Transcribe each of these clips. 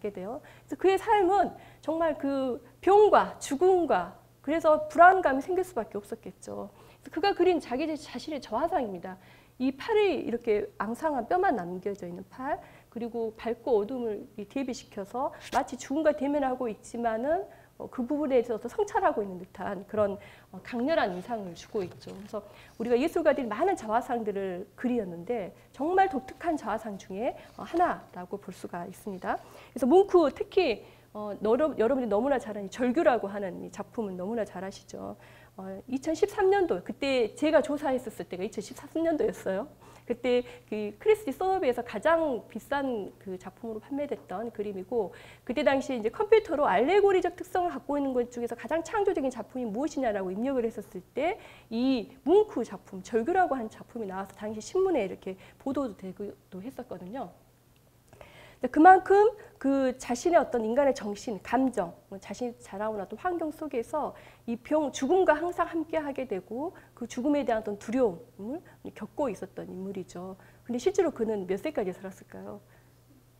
갖게 돼요. 그래서 그의 삶은 정말 그 병과 죽음과 그래서 불안감이 생길 수밖에 없었겠죠. 그래서 그가 그린 자기 자신의 저화상입니다. 이 팔이 이렇게 앙상한 뼈만 남겨져 있는 팔, 그리고 밝고 어둠을 대비시켜서 마치 죽음과 대면하고 있지만은 그 부분에 있어서 성찰하고 있는 듯한 그런 강렬한 인상을 주고 있죠. 그래서 우리가 예술가들이 많은 자화상들을 그리었는데 정말 독특한 자화상 중에 하나라고 볼 수가 있습니다. 그래서 뭉크 특히 여러분이 너무나 잘 아는 절규라고 하는 이 작품은 너무나 잘 아시죠. 2013년도 그때 제가 조사했었을 때가 2013년도였어요. 그때 그 크리스티 소더비에서 가장 비싼 그 작품으로 판매됐던 그림이고, 그때 당시 이제 컴퓨터로 알레고리적 특성을 갖고 있는 것 중에서 가장 창조적인 작품이 무엇이냐라고 입력을 했었을 때 이 뭉크 작품 절규라고 하는 작품이 나와서 당시 신문에 이렇게 보도도 되기도 했었거든요. 그만큼 그 자신의 어떤 인간의 정신, 감정, 자신이 자라온 어떤 환경 속에서 이 죽음과 항상 함께하게 되고 그 죽음에 대한 어떤 두려움을 겪고 있었던 인물이죠. 근데 실제로 그는 몇 세까지 살았을까요?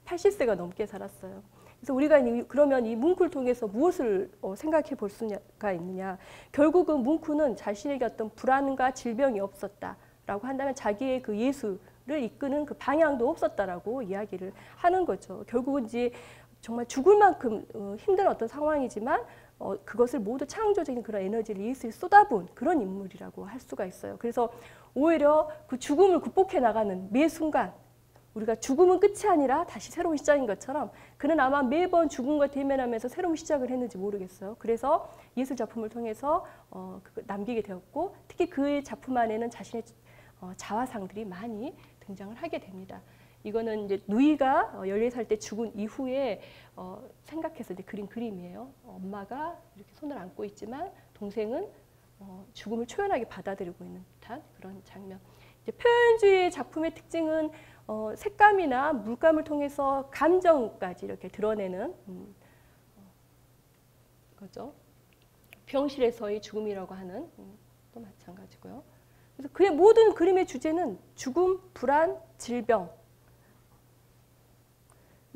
80세가 넘게 살았어요. 그래서 우리가 그러면 이 뭉크를 통해서 무엇을 생각해 볼 수가 있느냐? 결국은 뭉크는 자신에게 어떤 불안과 질병이 없었다라고 한다면 자기의 그 예술 를 이끄는 그 방향도 없었다라고 이야기를 하는 거죠. 결국은 이제 정말 죽을 만큼 힘든 어떤 상황이지만 그것을 모두 창조적인 그런 에너지를 예술에 쏟아부은 그런 인물이라고 할 수가 있어요. 그래서 오히려 그 죽음을 극복해 나가는 매 순간 우리가 죽음은 끝이 아니라 다시 새로운 시작인 것처럼 그는 아마 매번 죽음과 대면하면서 새로운 시작을 했는지 모르겠어요. 그래서 예술 작품을 통해서 남기게 되었고, 특히 그의 작품 안에는 자신의 자화상들이 많이 등장을 하게 됩니다. 이거는 이제 누이가 14살 때 죽은 이후에 생각해서 이제 그린 그림이에요. 엄마가 이렇게 손을 안고 있지만 동생은 죽음을 초연하게 받아들이고 있는 듯한 그런 장면. 이제 표현주의 작품의 특징은 색감이나 물감을 통해서 감정까지 이렇게 드러내는 거죠. 병실에서의 죽음이라고 하는 또 마찬가지고요. 그래서 그의 모든 그림의 주제는 죽음, 불안, 질병.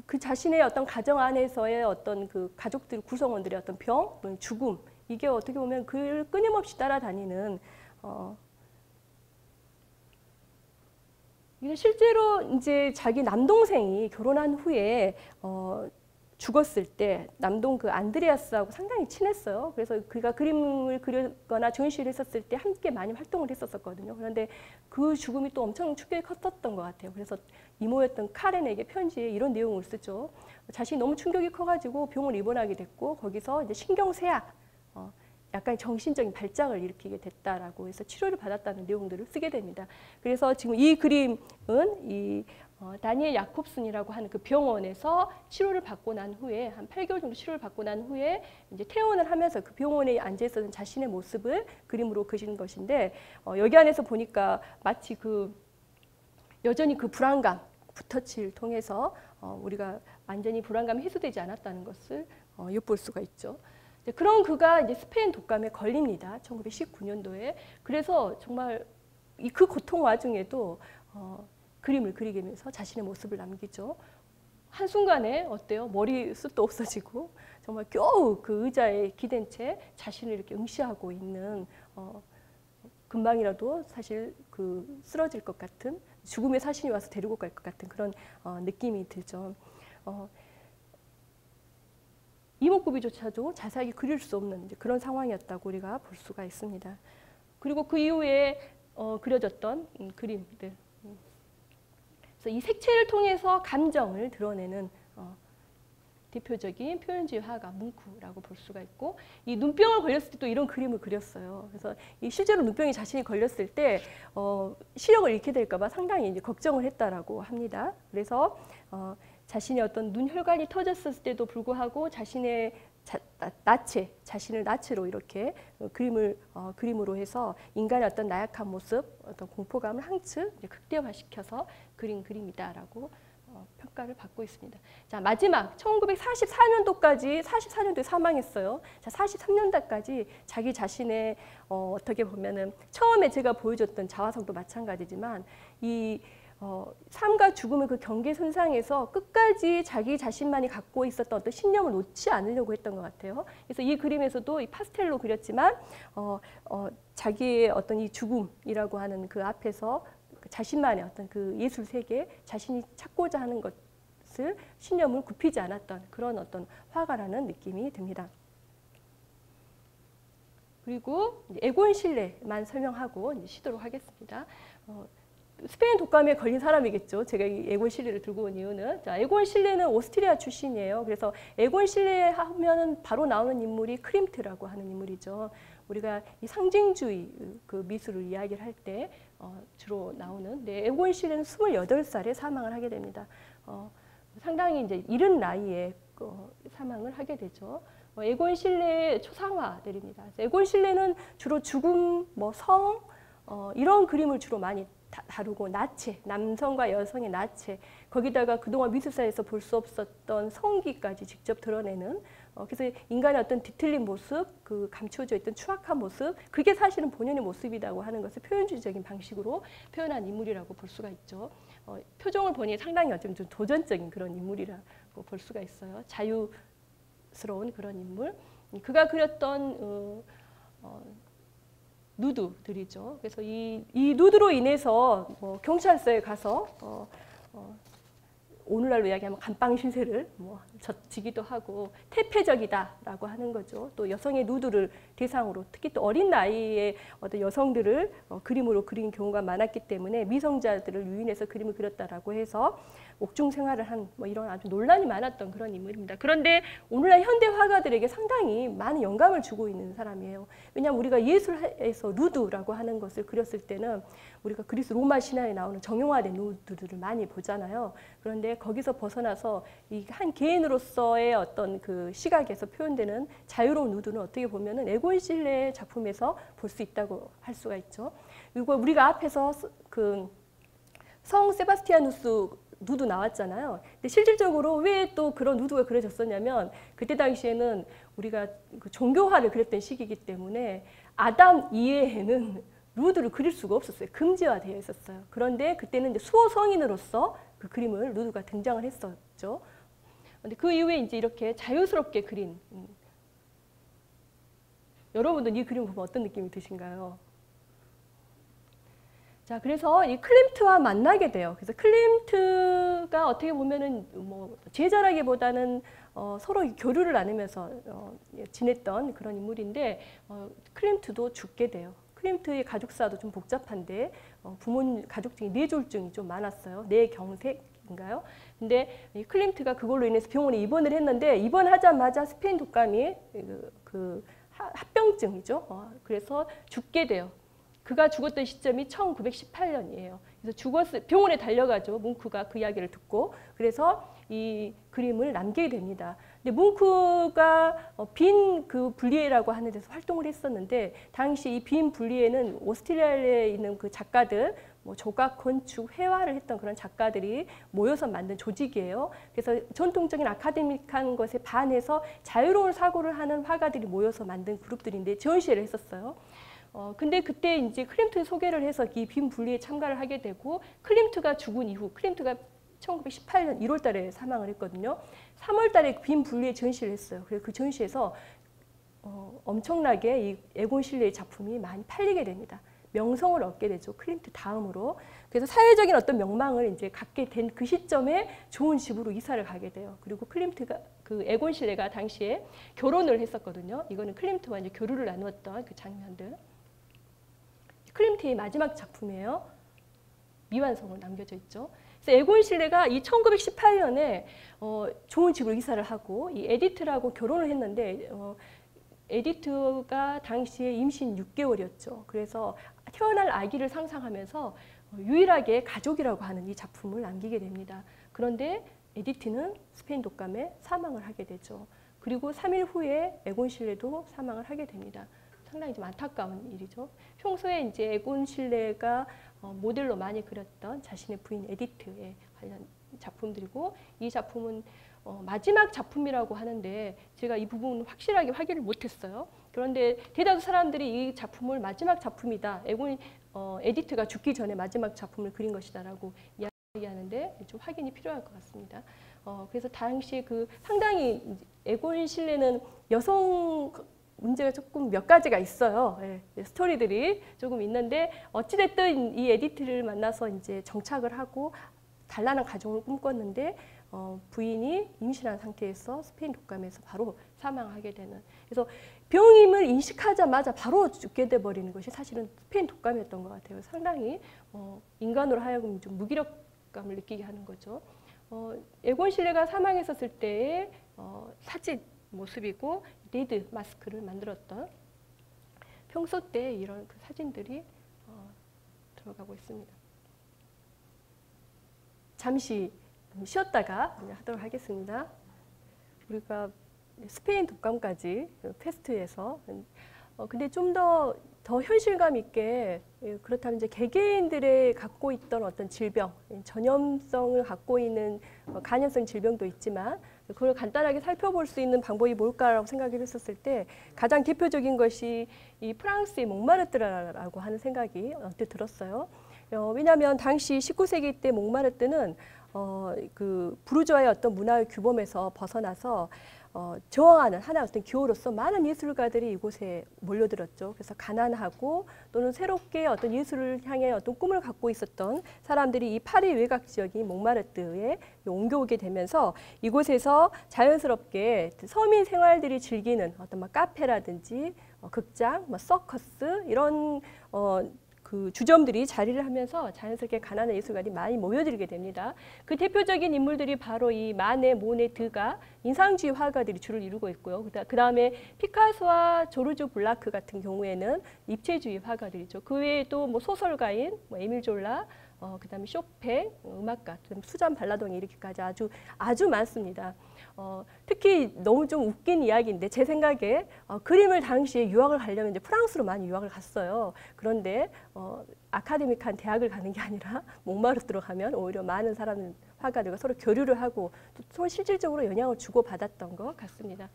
그 자신의 어떤 가정 안에서의 어떤 그 가족들 구성원들의 어떤 병, 죽음, 이게 어떻게 보면 그를 끊임없이 따라다니는 실제로 이제 자기 남동생이 결혼한 후에 죽었을 때 남동 그 안드레아스하고 상당히 친했어요. 그래서 그가 그림을 그리거나 전시를 했었을 때 함께 많이 활동을 했었거든요. 그런데 그 죽음이 또 엄청 충격이 컸었던 것 같아요. 그래서 이모였던 카렌에게 편지에 이런 내용을 쓰죠. 자신이 너무 충격이 커가지고 병원에 입원하게 됐고 거기서 이제 신경쇠약, 약간 정신적인 발작을 일으키게 됐다라고 해서 치료를 받았다는 내용들을 쓰게 됩니다. 그래서 지금 이 그림은 이 다니엘 야콥슨이라고 하는 그 병원에서 치료를 받고 난 후에 한 8개월 정도 치료를 받고 난 후에 이제 퇴원을 하면서 그 병원에 앉아 있었던 자신의 모습을 그림으로 그린 것인데 여기 안에서 보니까 마치 그 여전히 그 불안감, 붓터치를 통해서 우리가 완전히 불안감이 해소되지 않았다는 것을 엿볼 수가 있죠. 그런 그가 이제 스페인 독감에 걸립니다. 1919년도에. 그래서 정말 그 고통 와중에도 그림을 그리게 되면서 자신의 모습을 남기죠. 한순간에 어때요? 머리숱도 없어지고 정말 겨우 그 의자에 기댄 채 자신을 이렇게 응시하고 있는 금방이라도 사실 그 쓰러질 것 같은 죽음의 사신이 와서 데리고 갈 것 같은 그런 느낌이 들죠. 이목구비조차도 자세하게 그릴 수 없는 그런 상황이었다고 우리가 볼 수가 있습니다. 그리고 그 이후에 그려졌던 그림들. 그래서 이 색채를 통해서 감정을 드러내는 대표적인 표현주의 화가 뭉크라고 볼 수가 있고, 이 눈병을 걸렸을 때 또 이런 그림을 그렸어요. 그래서 이 실제로 눈병이 자신이 걸렸을 때 시력을 잃게 될까 봐 상당히 이제 걱정을 했다라고 합니다. 그래서 자신의 어떤 눈 혈관이 터졌을 때도 불구하고 자신의 자신을 나체로 이렇게 그림으로 해서 인간의 어떤 나약한 모습, 어떤 공포감을 한층 극대화시켜서 그린 그림이다라고 평가를 받고 있습니다. 자, 마지막 1944년도까지 44년도에 사망했어요. 자, 43년도까지 자기 자신의 어떻게 보면은 처음에 제가 보여줬던 자화상도 마찬가지지만 이 삶과 죽음의 그 경계선상에서 끝까지 자기 자신만이 갖고 있었던 어떤 신념을 놓지 않으려고 했던 것 같아요. 그래서 이 그림에서도 이 파스텔로 그렸지만 자기의 어떤 이 죽음이라고 하는 그 앞에서 자신만의 어떤 그 예술 세계, 자신이 찾고자 하는 것을 신념을 굽히지 않았던 그런 어떤 화가라는 느낌이 듭니다. 그리고 에곤 실레만 설명하고 이제 쉬도록 하겠습니다. 스페인 독감에 걸린 사람이겠죠. 제가 이 에곤 실레를 들고 온 이유는, 자, 에곤 실레는 오스트리아 출신이에요. 그래서 에곤 실레 하면은 바로 나오는 인물이 크림트라고 하는 인물이죠. 우리가 이 상징주의 그 미술을 이야기를 할 때 주로 나오는. 네, 에곤 실레는 28살에 사망을 하게 됩니다. 상당히 이제 이른 나이에 사망을 하게 되죠. 에곤 실레의 초상화들입니다. 에곤 실레는 주로 죽음, 성 이런 그림을 주로 많이 다루고, 나체, 남성과 여성의 나체, 거기다가 그동안 미술사에서 볼 수 없었던 성기까지 직접 드러내는, 그래서 인간의 어떤 뒤틀린 모습, 그 감춰져 있던 추악한 모습, 그게 사실은 본연의 모습이라고 하는 것을 표현주의적인 방식으로 표현한 인물이라고 볼 수가 있죠. 표정을 보니 상당히 좀 도전적인 그런 인물이라고 볼 수가 있어요. 자유스러운 그런 인물. 그가 그렸던 누드들이죠. 그래서 이 누드로 인해서 경찰서에 가서 오늘날로 이야기하면 감방 신세를 졌지기도 하고 퇴폐적이다라고 하는 거죠. 또 여성의 누드를 대상으로, 특히 또 어린 나이에 어떤 여성들을 그림으로 그린 경우가 많았기 때문에 미성자들을 유인해서 그림을 그렸다라고 해서 옥중 생활을 한 이런 아주 논란이 많았던 그런 인물입니다. 그런데 오늘날 현대 화가들에게 상당히 많은 영감을 주고 있는 사람이에요. 왜냐하면 우리가 예술에서 누드라고 하는 것을 그렸을 때는 우리가 그리스 로마 신화에 나오는 정형화된 누드들을 많이 보잖아요. 그런데 거기서 벗어나서 이 한 개인으로서의 어떤 그 시각에서 표현되는 자유로운 누드는 어떻게 보면은 에곤 실레의 작품에서 볼 수 있다고 할 수가 있죠. 그리고 우리가 앞에서 그 성 세바스티아누스 누드 나왔잖아요. 근데 실질적으로 왜 또 그런 누드가 그려졌었냐면, 그때 당시에는 우리가 그 종교화를 그렸던 시기이기 때문에 아담 이외에는 누드를 그릴 수가 없었어요. 금지화되어 있었어요. 그런데 그때는 이제 수호 성인으로서 그 그림을 누드가 등장을 했었죠. 근데 그 이후에 이제 이렇게 자유스럽게 그린, 여러분들 이 그림 보면 어떤 느낌이 드신가요? 자, 그래서 이 클림트와 만나게 돼요. 그래서 클림트가 어떻게 보면은 제자라기보다는 서로 교류를 나누면서 지냈던 그런 인물인데, 클림트도 죽게 돼요. 클림트의 가족사도 좀 복잡한데, 가족 중에 뇌졸중이 좀 많았어요. 뇌경색인가요? 근데 이 클림트가 그걸로 인해서 병원에 입원을 했는데, 입원하자마자 스페인 독감이 합병증이죠. 그래서 죽게 돼요. 그가 죽었던 시점이 1918년이에요. 그래서 병원에 달려가죠. 뭉크가 그 이야기를 듣고. 그래서 이 그림을 남기게 됩니다. 근데 뭉크가 빈 그 불리에라고 하는 데서 활동을 했었는데, 당시 이 빈 불리에는 오스트리아에 있는 그 작가들, 조각, 건축, 회화를 했던 그런 작가들이 모여서 만든 조직이에요. 그래서 전통적인 아카데믹한 것에 반해서 자유로운 사고를 하는 화가들이 모여서 만든 그룹들인데 전시회를 했었어요. 근데 그때 이제 클림트 소개를 해서 이 빈 분리에 참가를 하게 되고, 클림트가 죽은 이후, 클림트가 1918년 1월 달에 사망을 했거든요. 3월 달에 빈 분리에 전시를 했어요. 그래서 그 전시에서 엄청나게 이 에곤 실레의 작품이 많이 팔리게 됩니다. 명성을 얻게 되죠. 클림트 다음으로. 그래서 사회적인 어떤 명망을 이제 갖게 된 그 시점에 좋은 집으로 이사를 가게 돼요. 그리고 클림트가, 그 에곤 실레가 당시에 결혼을 했었거든요. 이거는 클림트와 이제 교류를 나누었던 그 장면들. 클림트의 마지막 작품이에요. 미완성으로 남겨져 있죠. 그래서 에곤 실레가 이 1918년에 좋은 집으로 이사를 하고 이 에디트라고 결혼을 했는데, 에디트가 당시에 임신 6개월이었죠. 그래서 태어날 아기를 상상하면서 유일하게 가족이라고 하는 이 작품을 남기게 됩니다. 그런데 에디트는 스페인 독감에 사망을 하게 되죠. 그리고 3일 후에 에곤 실레도 사망을 하게 됩니다. 상당히 좀 안타까운 일이죠. 평소에 이제 에곤 실레가 모델로 많이 그렸던 자신의 부인 에디트에 관련 작품들이고, 이 작품은 마지막 작품이라고 하는데 제가 이 부분 확실하게 확인을 못했어요. 그런데 대다수 사람들이 이 작품을 마지막 작품이다, 에곤 에디트가 죽기 전에 마지막 작품을 그린 것이다라고 이야기하는데 좀 확인이 필요할 것 같습니다. 그래서 당시에 그 상당히 에곤 실레는 여성 문제가 조금 몇 가지가 있어요. 예, 스토리들이 조금 있는데 어찌됐든 이 에디트를 만나서 이제 정착을 하고 단란한 가정을 꿈꿨는데 부인이 임신한 상태에서 스페인 독감에서 바로 사망하게 되는. 그래서 병임을 인식하자마자 바로 죽게 돼 버리는 것이 사실은 스페인 독감이었던 것 같아요. 상당히 인간으로 하여금 좀 무기력감을 느끼게 하는 거죠. 에곤 실레가 사망했었을 때의 사진 모습이고 리드 마스크를 만들었던 평소 때 이런 그 사진들이 들어가고 있습니다. 잠시 쉬었다가 하도록 하겠습니다. 우리가 스페인 독감까지 패스트에서 근데 좀 더 현실감 있게 그렇다면 이제 개개인들의 갖고 있던 어떤 질병, 전염성을 갖고 있는 간염성 질병도 있지만 그걸 간단하게 살펴볼 수 있는 방법이 뭘까라고 생각을 했었을 때 가장 대표적인 것이 이 프랑스의 몽마르트라고 하는 생각이 언뜻 들었어요. 왜냐하면 당시 19세기 때 몽마르트는 그 부르주아의 어떤 문화의 규범에서 벗어나서 저항하는 하나의 어떤 기호로서 많은 예술가들이 이곳에 몰려들었죠. 그래서 가난하고 또는 새롭게 어떤 예술을 향해 어떤 꿈을 갖고 있었던 사람들이 이 파리 외곽 지역인 몽마르트에 옮겨오게 되면서 이곳에서 자연스럽게 서민 생활들이 즐기는 어떤 막 카페라든지 극장, 서커스 이런 그 주점들이 자리를 하면서 자연스럽게 가난한 예술가들이 많이 모여들게 됩니다. 그 대표적인 인물들이 바로 이 마네, 모네, 드가 인상주의 화가들이 주를 이루고 있고요. 그 다음에 피카소와 조르주 블라크 같은 경우에는 입체주의 화가들이죠. 그 외에 또 뭐 소설가인 에밀 졸라, 그 다음에 쇼팽, 음악가, 수잔 발라동이 이렇게까지 아주 많습니다. 특히 너무 좀 웃긴 이야기인데 제 생각에 그림을 당시에 유학을 가려면 이제 프랑스로 많이 유학을 갔어요. 그런데 아카데믹한 대학을 가는 게 아니라 몽마르트로 가면 오히려 많은 사람 화가들과 서로 교류를 하고 또 실질적으로 영향을 주고 받았던 것 같습니다.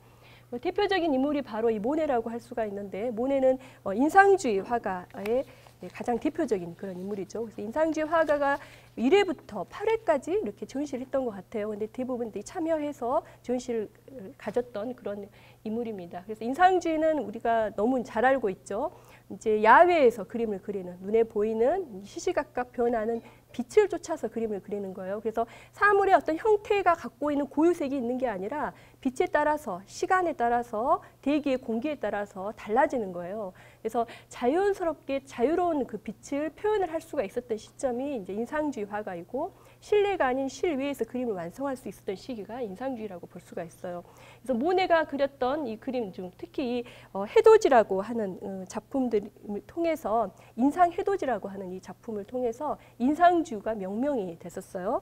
대표적인 인물이 바로 이 모네라고 할 수가 있는데 모네는 인상주의 화가의 가장 대표적인 그런 인물이죠. 그래서 인상주의 화가가 1회부터 8회까지 이렇게 전시를 했던 것 같아요. 근데 대부분 참여해서 전시를 가졌던 그런 인물입니다. 그래서 인상주의는 우리가 너무 잘 알고 있죠. 이제 야외에서 그림을 그리는, 눈에 보이는 시시각각 변하는 빛을 쫓아서 그림을 그리는 거예요. 그래서 사물의 어떤 형태가 갖고 있는 고유색이 있는 게 아니라 빛에 따라서, 시간에 따라서, 대기의 공기에 따라서 달라지는 거예요. 그래서 자연스럽게 자유로운 그 빛을 표현을 할 수가 있었던 시점이 이제 인상주의 화가이고 실내가 아닌 실외에서 그림을 완성할 수 있었던 시기가 인상주의라고 볼 수가 있어요. 그래서 모네가 그렸던 이 그림 중 특히 이 해돋이라고 하는 작품들을 통해서 인상해돋이라고 하는 이 작품을 통해서 인상주의가 명명이 됐었어요.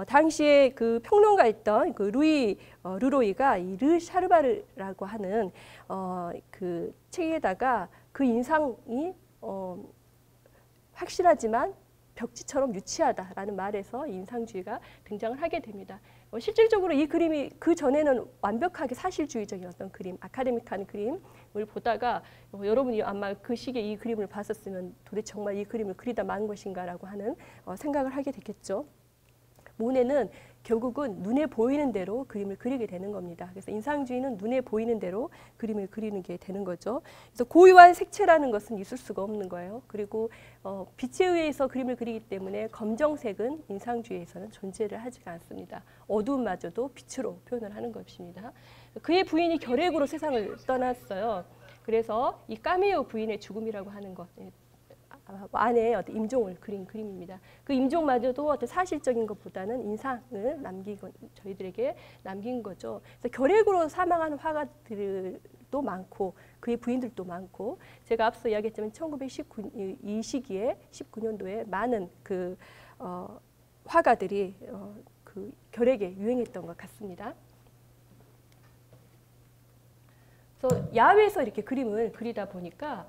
당시에 그 평론가였던 그 루이 르로이가 이 르 샤르바르라고 하는 그 책에다가 그 인상이 확실하지만 벽지처럼 유치하다라는 말에서 인상주의가 등장을 하게 됩니다. 실질적으로 이 그림이 그 전에는 완벽하게 사실주의적인 어떤 그림, 아카데믹한 그림을 보다가 여러분이 아마 그 시기에 이 그림을 봤었으면 도대체 정말 이 그림을 그리다 만 것인가라고 하는 생각을 하게 됐겠죠. 모네는 결국은 눈에 보이는 대로 그림을 그리게 되는 겁니다. 그래서 인상주의는 눈에 보이는 대로 그림을 그리는 게 되는 거죠. 그래서 고유한 색채라는 것은 있을 수가 없는 거예요. 그리고 빛에 의해서 그림을 그리기 때문에 검정색은 인상주의에서는 존재를 하지가 않습니다. 어두움마저도 빛으로 표현을 하는 것입니다. 그의 부인이 결핵으로 세상을 떠났어요. 그래서 이 까메오 부인의 죽음이라고 하는 것, 안에 어떤 임종을 그린 그림입니다. 그 임종마저도 어떤 사실적인 것보다는 인상을 저희들에게 남긴 거죠. 그래서 결핵으로 사망하는 화가들도 많고 그의 부인들도 많고 제가 앞서 이야기했지만 1919 이 시기에 19년도에 많은 그 화가들이 그 결핵에 유행했던 것 같습니다. 그래서 야외에서 이렇게 그림을 그리다 보니까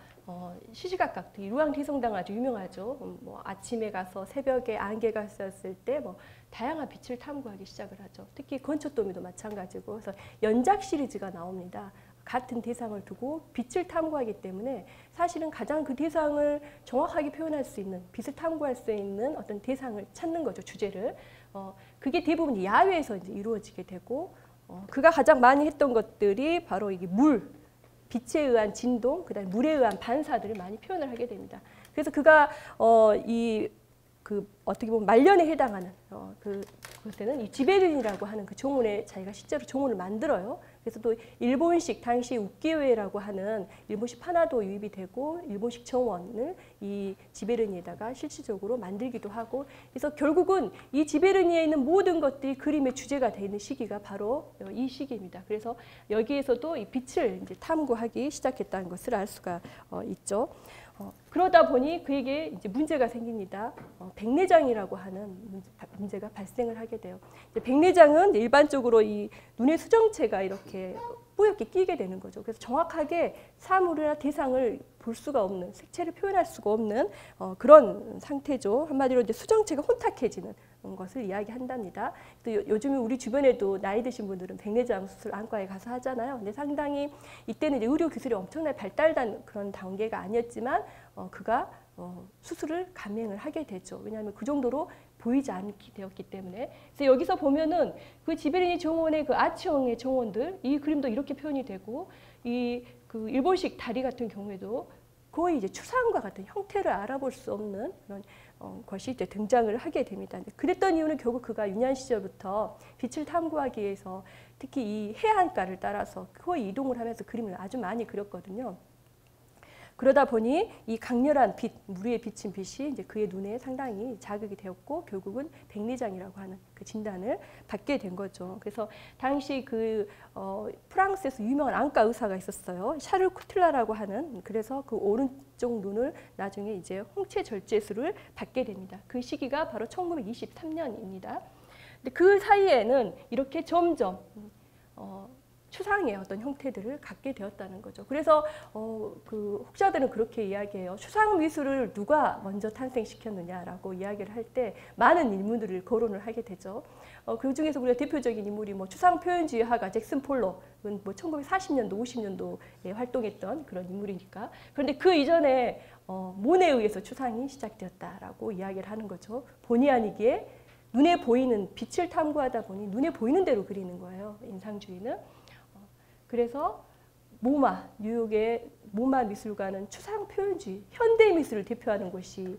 시시각각 루앙디성당 아주 유명하죠. 뭐 아침에 가서 새벽에 안개가 꼈을 때 뭐 다양한 빛을 탐구하기 시작을 하죠. 특히 건초도미도 마찬가지고 그래서 연작 시리즈가 나옵니다. 같은 대상을 두고 빛을 탐구하기 때문에 사실은 가장 그 대상을 정확하게 표현할 수 있는, 빛을 탐구할 수 있는 어떤 대상을 찾는 거죠, 주제를. 그게 대부분 야외에서 이제 이루어지게 되고, 그가 가장 많이 했던 것들이 바로 이게 물, 빛에 의한 진동, 그다음에 물에 의한 반사들을 많이 표현을 하게 됩니다. 그래서 그가 어떻게 보면 말년에 해당하는 그때는 이 지베른이라고 하는 그 종원에 자기가 실제로 종원을 만들어요. 그래서 또 일본식 당시 우키요에라고 하는 일본식 판화도 유입이 되고 일본식 정원을 이 지베르니에다가 실질적으로 만들기도 하고, 그래서 결국은 이 지베르니에 있는 모든 것들이 그림의 주제가 되는 시기가 바로 이 시기입니다. 그래서 여기에서도 이 빛을 이제 탐구하기 시작했다는 것을 알 수가 있죠. 그러다 보니 그에게 이제 문제가 생깁니다. 백내장이라고 하는 문제가 발생을 하게 돼요. 백내장은 일반적으로 이 눈의 수정체가 이렇게 뿌옇게 끼게 되는 거죠. 그래서 정확하게 사물이나 대상을 볼 수가 없는, 색채를 표현할 수가 없는 그런 상태죠. 한마디로 이제 수정체가 혼탁해지는 것을 이야기한답니다. 또 요즘에 우리 주변에도 나이 드신 분들은 백내장 수술 안과에 가서 하잖아요. 근데 상당히 이때는 이제 의료 기술이 엄청나게 발달된 그런 단계가 아니었지만 그가 수술을 감행을 하게 되죠. 왜냐하면 그 정도로 보이지 않게 되었기 때문에. 그래서 여기서 보면은 그 지베르니 정원의 그 아치형의 정원들, 이 그림도 이렇게 표현이 되고, 그 일본식 다리 같은 경우에도 거의 이제 추상과 같은 형태를 알아볼 수 없는 그런 것이 이제 등장을 하게 됩니다. 그랬던 이유는 결국 그가 유년 시절부터 빛을 탐구하기 위해서 특히 이 해안가를 따라서 거의 이동을 하면서 그림을 아주 많이 그렸거든요. 그러다 보니 이 강렬한 빛, 물 위에 비친 빛이 이제 그의 눈에 상당히 자극이 되었고 결국은 백내장이라고 하는 그 진단을 받게 된 거죠. 그래서 당시 프랑스에서 유명한 안과 의사가 있었어요. 샤를 쿠틀라라고 하는. 그래서 그 오른쪽 눈을 나중에 이제 홍채 절제술을 받게 됩니다. 그 시기가 바로 1923년입니다. 근데 그 사이에는 이렇게 점점 추상의 어떤 형태들을 갖게 되었다는 거죠. 그래서 그 혹자들은 그렇게 이야기해요. 추상 미술을 누가 먼저 탄생시켰느냐라고 이야기를 할 때 많은 인물들을 거론을 하게 되죠. 그 중에서 우리가 대표적인 인물이 추상 표현주의 화가 잭슨 폴록은 1940년도, 50년도에 활동했던 그런 인물이니까. 그런데 그 이전에 모네에 의해서 추상이 시작되었다라고 이야기를 하는 거죠. 본의 아니게 눈에 보이는 빛을 탐구하다 보니 눈에 보이는 대로 그리는 거예요. 인상주의는. 그래서 모마, 뉴욕의 모마 미술관은 추상 표현주의, 현대 미술을 대표하는 곳이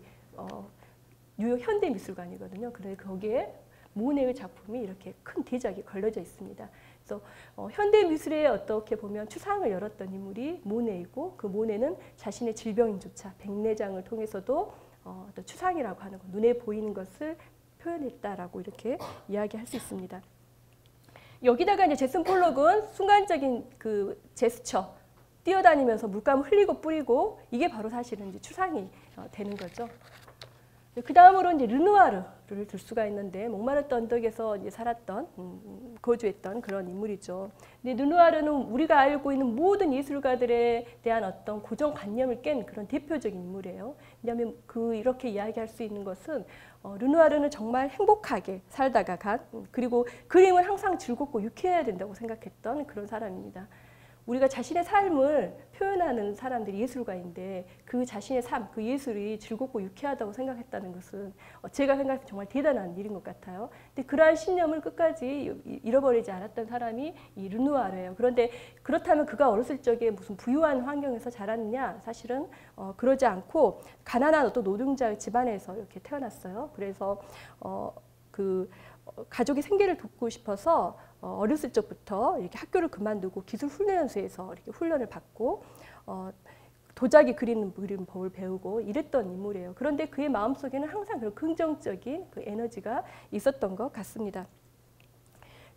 뉴욕 현대 미술관이거든요. 그런데 거기에 모네의 작품이 이렇게 큰 대작이 걸려져 있습니다. 그래서 현대 미술에 어떻게 보면 추상을 열었던 인물이 모네이고, 그 모네는 자신의 질병인조차 백내장을 통해서도 어떤 추상이라고 하는 것, 눈에 보이는 것을 표현했다라고 이렇게 이야기할 수 있습니다. 여기다가 이제 잭슨 폴록은 순간적인 그 제스처, 뛰어다니면서 물감을 흘리고 뿌리고, 이게 바로 사실은 이제 추상이 되는 거죠. 그 다음으로 이제 르누아르를 들 수가 있는데, 목마르던 언덕에서 이제 살았던, 거주했던 그런 인물이죠. 근데 르누아르는 우리가 알고 있는 모든 예술가들에 대한 어떤 고정관념을 깬 그런 대표적인 인물이에요. 왜냐하면 이렇게 이야기할 수 있는 것은 르누아르는 정말 행복하게 살다가 그리고 그림을 항상 즐겁고 유쾌해야 된다고 생각했던 그런 사람입니다. 우리가 자신의 삶을 표현하는 사람들이 예술가인데 그 자신의 삶, 그 예술이 즐겁고 유쾌하다고 생각했다는 것은 제가 생각해서 정말 대단한 일인 것 같아요. 근데 그러한 신념을 끝까지 잃어버리지 않았던 사람이 이 르누아르예요. 그런데 그렇다면 그가 어렸을 적에 무슨 부유한 환경에서 자랐느냐? 사실은 그러지 않고 가난한 어떤 노동자 집안에서 이렇게 태어났어요. 그래서 가족의 생계를 돕고 싶어서 어렸을 적부터 이렇게 학교를 그만두고 기술 훈련소에서 이렇게 훈련을 받고 도자기 그리는 법을 배우고 이랬던 인물이에요. 그런데 그의 마음속에는 항상 그런 긍정적인 그 에너지가 있었던 것 같습니다.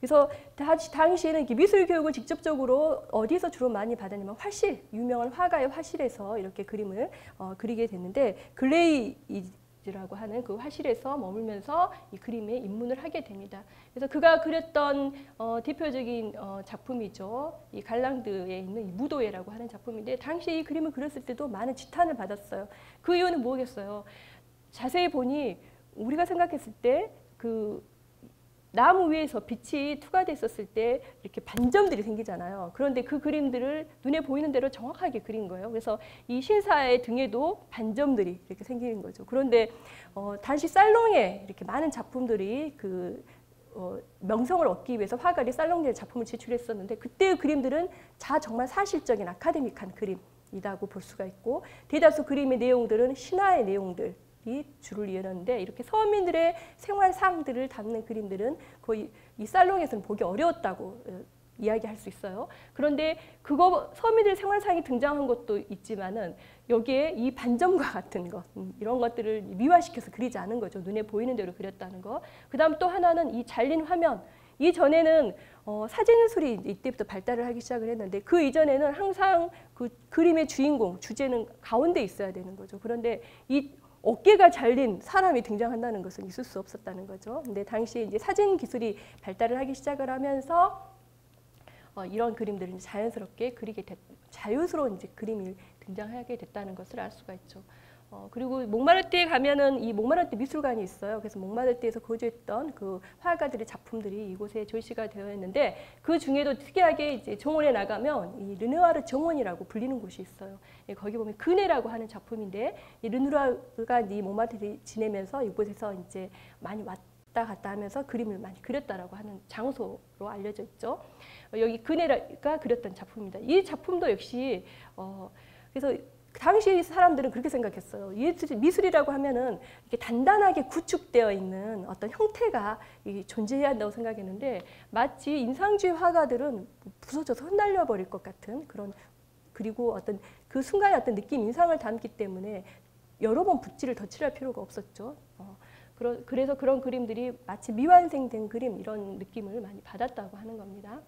그래서 당시에는 이렇게 미술 교육을 직접적으로 어디서 주로 많이 받았냐면 화실, 유명한 화가의 화실에서 이렇게 그림을 그리게 됐는데, 글레이라고 하는 그 화실에서 머물면서 이 그림에 입문을 하게 됩니다. 그래서 그가 그렸던 대표적인 작품이죠. 이 갈랑드에 있는 이 무도회라고 하는 작품인데, 당시 이 그림을 그렸을 때도 많은 지탄을 받았어요. 그 이유는 뭐겠어요? 자세히 보니 우리가 생각했을 때 나무 위에서 빛이 투과돼 있었을 때 이렇게 반점들이 생기잖아요. 그런데 그 그림들을 눈에 보이는 대로 정확하게 그린 거예요. 그래서 이 신사의 등에도 반점들이 이렇게 생기는 거죠. 그런데 당시 살롱에 이렇게 많은 작품들이 명성을 얻기 위해서 화가들이 살롱에 작품을 제출했었는데 그때의 그림들은 정말 사실적인 아카데믹한 그림이라고 볼 수가 있고 대다수 그림의 내용들은 신화의 내용들 이 주를 이루는데 이렇게 서민들의 생활상들을 담는 그림들은 거의 이 살롱에서는 보기 어려웠다고 이야기할 수 있어요. 그런데 서민들의 생활상이 등장한 것도 있지만은 여기에 이 반점과 같은 것 이런 것들을 미화시켜서 그리지 않은 거죠. 눈에 보이는 대로 그렸다는 거. 그다음 또 하나는 이 잘린 화면. 이전에는 사진예술이 이때부터 발달을 하기 시작을 했는데 그 이전에는 항상 그 그림의 주인공, 주제는 가운데 있어야 되는 거죠. 그런데 이 어깨가 잘린 사람이 등장한다는 것은 있을 수 없었다는 거죠. 근데 당시에 이제 사진 기술이 발달을 하기 시작을 하면서 이런 그림들을 자연스럽게 자유스러운 이제 그림이 등장하게 됐다는 것을 알 수가 있죠. 그리고 목마르트에 가면은 이 목마르트 미술관이 있어요. 그래서 목마르트에서 거주했던 그 화가들의 작품들이 이곳에 전시가 되어 있는데 그 중에도 특이하게 이제 정원에 나가면 이 르누아르 정원이라고 불리는 곳이 있어요. 거기 보면 그네라고 하는 작품인데 이 르누아르가 이 목마르트에 지내면서 이곳에서 이제 많이 왔다 갔다 하면서 그림을 많이 그렸다라고 하는 장소로 알려져 있죠. 여기 그네가 그렸던 작품입니다. 이 작품도 역시 그래서 당시 사람들은 그렇게 생각했어요. 미술이라고 하면은 이렇게 단단하게 구축되어 있는 어떤 형태가 존재해야 한다고 생각했는데 마치 인상주의 화가들은 부서져서 흩날려 버릴 것 같은 그런 그리고 어떤 그 순간의 어떤 느낌, 인상을 담기 때문에 여러 번 붓질을 덧칠할 필요가 없었죠. 그래서 그런 그림들이 마치 미완성된 그림 이런 느낌을 많이 받았다고 하는 겁니다.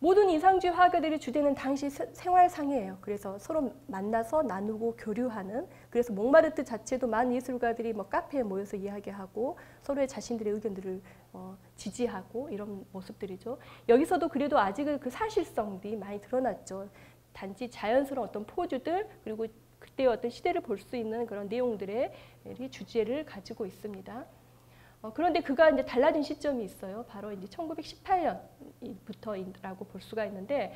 모든 인상주의 화가들의 주제는 당시 생활상이에요. 그래서 서로 만나서 나누고 교류하는 그래서 몽마르트 자체도 많은 예술가들이 카페에 모여서 이야기하고 서로의 자신들의 의견들을 지지하고 이런 모습들이죠. 여기서도 그래도 아직은 그 사실성들이 많이 드러났죠. 단지 자연스러운 어떤 포즈들 그리고 그때의 어떤 시대를 볼 수 있는 그런 내용들의 주제를 가지고 있습니다. 그런데 그가 이제 달라진 시점이 있어요. 바로 이제 1918년부터라고 볼 수가 있는데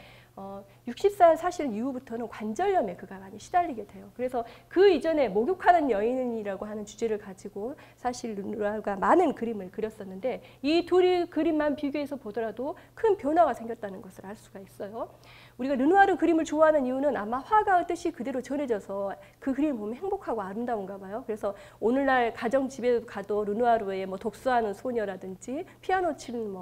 60살 사실 이후부터는 관절염에 그가 많이 시달리게 돼요. 그래서 그 이전에 목욕하는 여인이라고 하는 주제를 가지고 사실 르누아르가 많은 그림을 그렸었는데 이 둘이 그림만 비교해서 보더라도 큰 변화가 생겼다는 것을 알 수가 있어요. 우리가 르누아르 그림을 좋아하는 이유는 아마 화가의 뜻이 그대로 전해져서 그 그림을 보면 행복하고 아름다운가 봐요. 그래서 오늘날 가정집에 가도 르누아르의 독서하는 소녀라든지 피아노 치는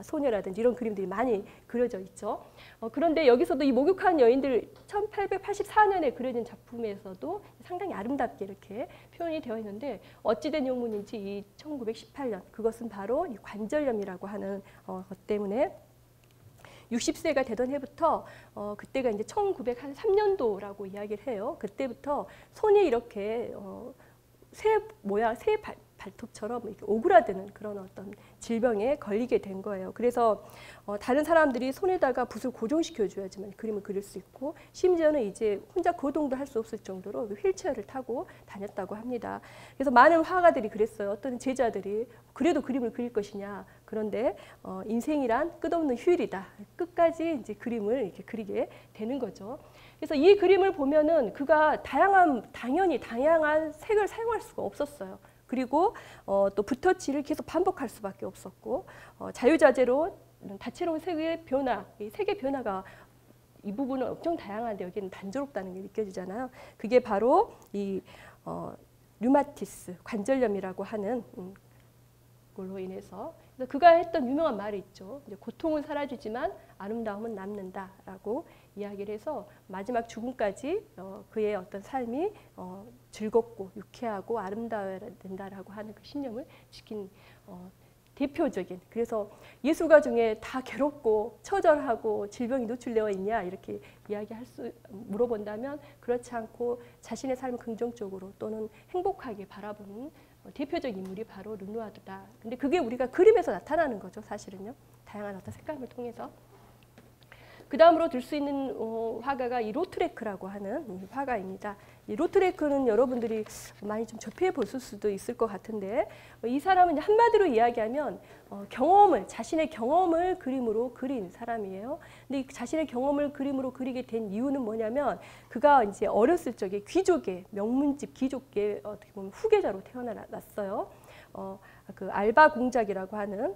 소녀라든지 이런 그림들이 많이 그려져 있죠. 그런데 여기서도 이 목욕한 여인들 1884년에 그려진 작품에서도 상당히 아름답게 이렇게 표현이 되어 있는데 어찌된 영문인지 이 1918년 그것은 바로 이 관절염이라고 하는 것 때문에 60세가 되던 해부터 그때가 이제 1903년도라고 이야기를 해요. 그때부터 손이 이렇게 새 발톱처럼 이렇게 오그라드는 그런 어떤 질병에 걸리게 된 거예요. 그래서 다른 사람들이 손에다가 붓을 고정시켜 줘야지만 그림을 그릴 수 있고 심지어는 이제 혼자 거동도 할 수 없을 정도로 휠체어를 타고 다녔다고 합니다. 그래서 많은 화가들이 그랬어요. 어떤 제자들이 그래도 그림을 그릴 것이냐. 그런데 인생이란 끝없는 휴일이다. 끝까지 이제 그림을 이렇게 그리게 되는 거죠. 그래서 이 그림을 보면은 그가 당연히 다양한 색을 사용할 수가 없었어요. 그리고 또 붓터치를 계속 반복할 수밖에 없었고 자유자재로 다채로운 색의 변화, 이 색의 변화가 이 부분은 엄청 다양한데 여기는 단조롭다는 게 느껴지잖아요. 그게 바로 이 류마티스, 관절염이라고 하는 걸로 인해서 그래서 그가 했던 유명한 말이 있죠. 이제 고통은 사라지지만 아름다움은 남는다라고 이야기를 해서 마지막 죽음까지 그의 어떤 삶이 즐겁고 유쾌하고 아름다워야 된다라고 하는 그 신념을 지킨 대표적인 그래서 예술가 중에 다 괴롭고 처절하고 질병이 노출되어 있냐 이렇게 물어본다면 그렇지 않고 자신의 삶을 긍정적으로 또는 행복하게 바라보는 대표적인 인물이 바로 르누아르다. 근데 그게 우리가 그림에서 나타나는 거죠, 사실은요. 다양한 어떤 색감을 통해서. 그 다음으로 들 수 있는 화가가 이 로트레크라고 하는 화가입니다. 이 로트레크는 여러분들이 많이 좀 접해 보실 수도 있을 것 같은데, 이 사람은 한마디로 이야기하면 자신의 경험을 그림으로 그린 사람이에요. 근데 이 자신의 경험을 그림으로 그리게 된 이유는 뭐냐면, 그가 이제 어렸을 적에 귀족의 명문집 귀족의 어떻게 보면 후계자로 태어났어요. 그 알바 공작이라고 하는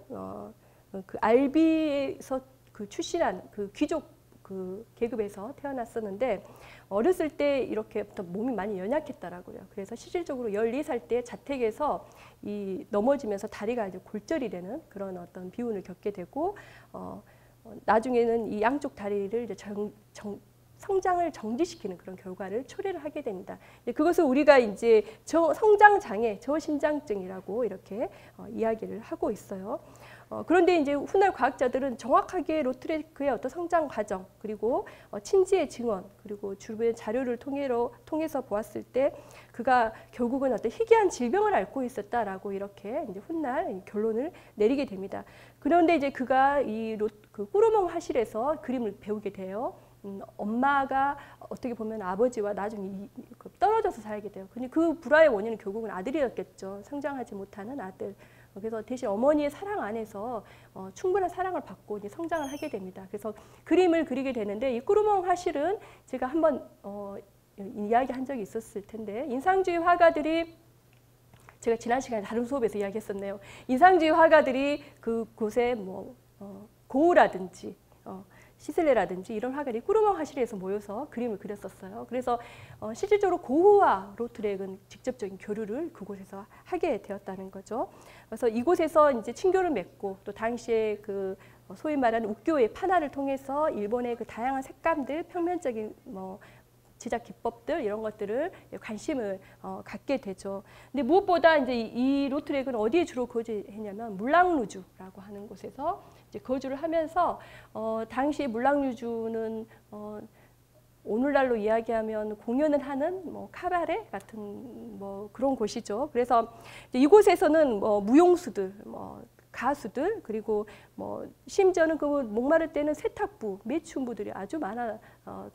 그 알비에서 그 출신한 그 귀족 그 계급에서 태어났었는데, 어렸을 때 이렇게부터 몸이 많이 연약했다라고요. 그래서 실질적으로 14살 때 자택에서 넘어지면서 다리가 이제 골절이 되는 그런 어떤 비운을 겪게 되고, 나중에는 이 양쪽 다리를 이제 성장을 정지시키는 그런 결과를 초래를 하게 됩니다. 그것을 우리가 이제 성장장애, 저신장증이라고 이렇게 이야기를 하고 있어요. 그런데 이제 훗날 과학자들은 정확하게 로트레크의 어떤 성장 과정, 그리고 친지의 증언, 그리고 주변 자료를 통해서 보았을 때 그가 결국은 어떤 희귀한 질병을 앓고 있었다라고 이렇게 이제 훗날 결론을 내리게 됩니다. 그런데 이제 그가 그 꾸르몽 화실에서 그림을 배우게 돼요. 엄마가 어떻게 보면 아버지와 나중에 떨어져서 살게 돼요. 근데 그 불화의 원인은 결국은 아들이었겠죠. 성장하지 못하는 아들. 그래서 대신 어머니의 사랑 안에서 충분한 사랑을 받고 이제 성장을 하게 됩니다. 그래서 그림을 그리게 되는데, 이 꾸르몽 화실은 제가 한번 이야기한 적이 있었을 텐데, 인상주의 화가들이, 제가 지난 시간에 다른 수업에서 이야기했었네요. 인상주의 화가들이 그곳에 고우라든지 시슬레라든지 이런 화가들이 꾸르몽 화실에서 모여서 그림을 그렸었어요. 그래서 실질적으로 고흐와 로트렉은 직접적인 교류를 그곳에서 하게 되었다는 거죠. 그래서 이곳에서 이제 친교를 맺고, 또 당시에 그 소위 말하는 옥교의 판화를 통해서 일본의 그 다양한 색감들, 평면적인 제작 기법들 이런 것들을 관심을 갖게 되죠. 근데 무엇보다 이제 이 로트렉은 어디에 주로 거주했냐면 물랑루주라고 하는 곳에서 이제 거주를 하면서 당시 물랑루주는 오늘날로 이야기하면 공연을 하는 카바레 같은 그런 곳이죠. 그래서 이곳에서는 무용수들, 가수들, 그리고 심지어는 그 목마를 때는 세탁부, 매춘부들이 아주 많아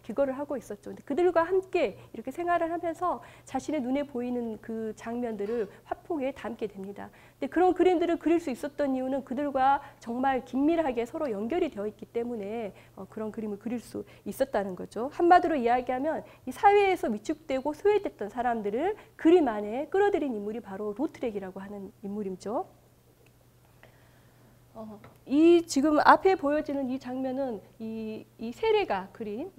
기거를 하고 있었죠. 근데 그들과 함께 이렇게 생활을 하면서 자신의 눈에 보이는 그 장면들을 화폭에 담게 됩니다. 근데 그런 그림들을 그릴 수 있었던 이유는 그들과 정말 긴밀하게 서로 연결이 되어 있기 때문에 그런 그림을 그릴 수 있었다는 거죠. 한마디로 이야기하면 이 사회에서 위축되고 소외됐던 사람들을 그림 안에 끌어들인 인물이 바로 로트렉이라고 하는 인물이죠. 이 지금 앞에 보여지는 이 장면은 이 세례가 그린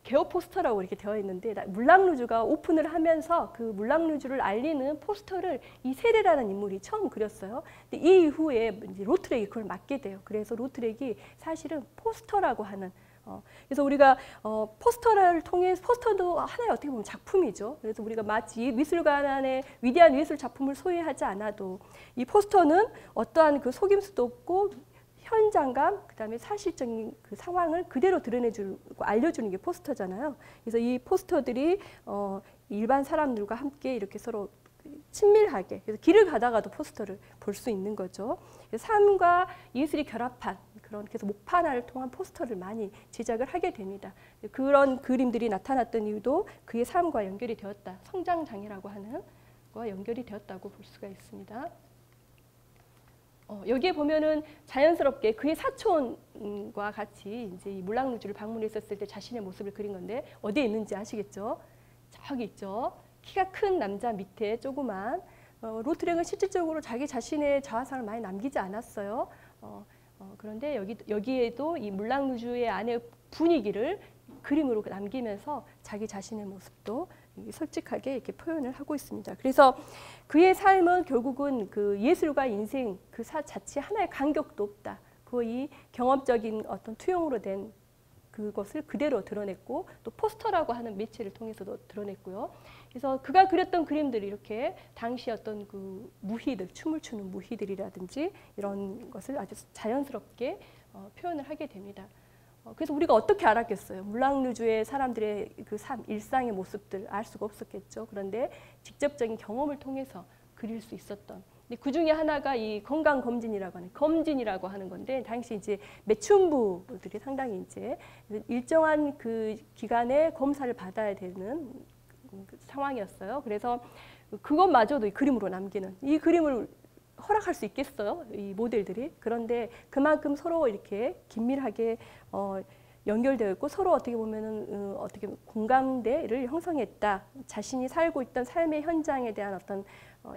개업 포스터라고 이렇게 되어 있는데, 물랑루주가 오픈을 하면서 그 물랑루주를 알리는 포스터를 이 세례라는 인물이 처음 그렸어요. 근데 이 이후에 이제 로트렉이 그걸 맡게 돼요. 그래서 로트렉이 사실은 포스터라고 하는 그래서 우리가 포스터를 통해, 포스터도 하나의 어떻게 보면 작품이죠. 그래서 우리가 마치 미술관 안에 위대한 예술 작품을 소유하지 않아도 이 포스터는 어떠한 그 속임수도 없고 현장감, 그다음에 사실적인 그 상황을 그대로 드러내주고 알려주는 게 포스터잖아요. 그래서 이 포스터들이 일반 사람들과 함께 이렇게 서로 친밀하게, 그래서 길을 가다가도 포스터를 볼 수 있는 거죠. 삶과 예술이 결합한 그래서 목판화를 통한 포스터를 많이 제작을 하게 됩니다. 그런 그림들이 나타났던 이유도 그의 삶과 연결이 되었다. 성장장애라고 하는 것과 연결이 되었다고 볼 수가 있습니다. 여기에 보면은 자연스럽게 그의 사촌과 같이 이제 이 물랑루주를 방문했었을 때 자신의 모습을 그린 건데, 어디에 있는지 아시겠죠? 저기 있죠. 키가 큰 남자 밑에 조그만 로트렉은 실질적으로 자기 자신의 자화상을 많이 남기지 않았어요. 그런데 여기에도 이 물랑루주의 안의 분위기를 그림으로 남기면서 자기 자신의 모습도 솔직하게 이렇게 표현을 하고 있습니다. 그래서 그의 삶은 결국은 그 예술과 인생 그 자체 하나의 간격도 없다. 거의 경험적인 어떤 투영으로 된 그것을 그대로 드러냈고, 또 포스터라고 하는 매체를 통해서도 드러냈고요. 그래서 그가 그렸던 그림들이 이렇게 당시 어떤 그 무희들, 춤을 추는 무희들이라든지 이런 것을 아주 자연스럽게 표현을 하게 됩니다. 그래서 우리가 어떻게 알았겠어요? 물랑루주의 사람들의 그 일상의 모습들 알 수가 없었겠죠. 그런데 직접적인 경험을 통해서 그릴 수 있었던 근데 그 중에 하나가 이 건강검진이라고 하는 건데, 당시 이제 매춘부들이 상당히 이제 일정한 그 기간에 검사를 받아야 되는 상황이었어요. 그래서 그것마저도 이 그림으로 남기는, 이 그림을 허락할 수 있겠어요, 이 모델들이. 그런데 그만큼 서로 이렇게 긴밀하게 연결되어 있고 서로 어떻게 보면은 어떻게 공감대를 형성했다. 자신이 살고 있던 삶의 현장에 대한 어떤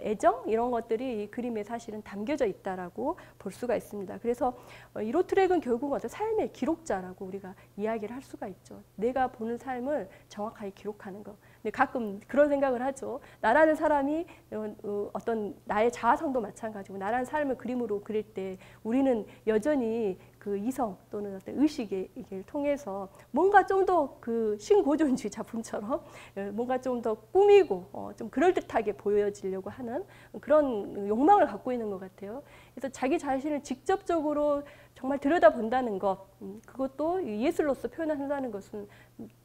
애정 이런 것들이 이 그림에 사실은 담겨져 있다라고 볼 수가 있습니다. 그래서 이 로트렉은 결국 어떤 삶의 기록자라고 우리가 이야기를 할 수가 있죠. 내가 보는 삶을 정확하게 기록하는 거. 근데 가끔 그런 생각을 하죠. 나라는 사람이 어떤 나의 자아성도 마찬가지고, 나라는 삶을 그림으로 그릴 때 우리는 여전히 그 이성 또는 어떤 의식을 통해서 뭔가 좀 더 그 신고전주의 작품처럼 뭔가 좀 더 꾸미고 좀 그럴듯하게 보여지려고 하는 그런 욕망을 갖고 있는 것 같아요. 그래서 자기 자신을 직접적으로 정말 들여다본다는 것, 그것도 예술로서 표현한다는 것은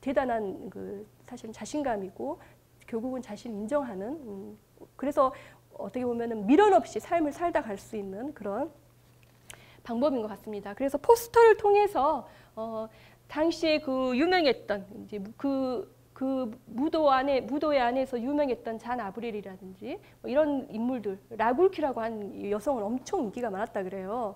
대단한 그 사실은 자신감이고 결국은 자신을 인정하는, 그래서 어떻게 보면은 미련 없이 삶을 살다 갈 수 있는 그런 방법인 것 같습니다. 그래서 포스터를 통해서 당시에 그 유명했던 이제 그 무도회 안에서 유명했던 잔 아브렐이라든지 이런 인물들, 라굴키라고 하는 여성은 엄청 인기가 많았다 그래요.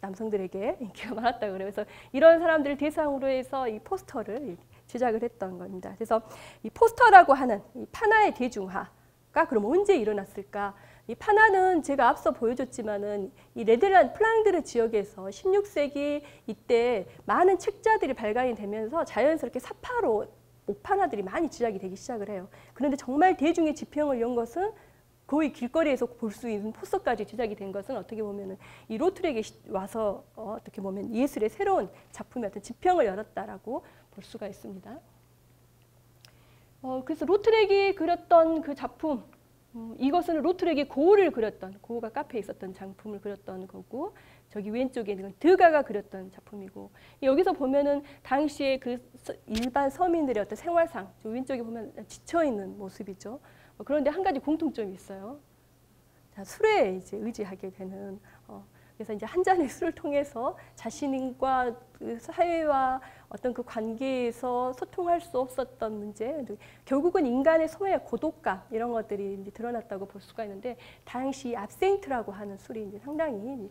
남성들에게 인기가 많았다 그래요. 그래서 이런 사람들을 대상으로 해서 이 포스터를 제작을 했던 겁니다. 그래서 이 포스터라고 하는 이 판화의 대중화가 그럼 언제 일어났을까? 이 판화는 제가 앞서 보여줬지만은 이 네덜란드 플랑드르 지역에서 16세기 이때 많은 책자들이 발간이 되면서 자연스럽게 사파로 옥판화들이 많이 제작이 되기 시작을 해요. 그런데 정말 대중의 지평을 연 것은 거의 길거리에서 볼 수 있는 포스터까지 제작이 된 것은 어떻게 보면은 이 로트렉에 와서 어떻게 보면 예술의 새로운 작품의 어떤 지평을 열었다라고 볼 수가 있습니다. 그래서 로트렉이 그렸던 그 작품, 이것은 로트렉이 고흐를 그렸던, 고흐가 카페에 있었던 작품을 그렸던 거고, 저기 왼쪽에 있는 건 드가가 그렸던 작품이고, 여기서 보면은 당시에 그 일반 서민들의 어떤 생활상, 저 왼쪽에 보면 지쳐 있는 모습이죠. 그런데 한 가지 공통점이 있어요. 자, 술에 이제 의지하게 되는. 그래서 이제 한 잔의 술을 통해서 자신과 그 사회와 어떤 그 관계에서 소통할 수 없었던 문제, 결국은 인간의 소외, 고독감 이런 것들이 이제 드러났다고 볼 수가 있는데, 당시 압생트라고 하는 술이 이제 상당히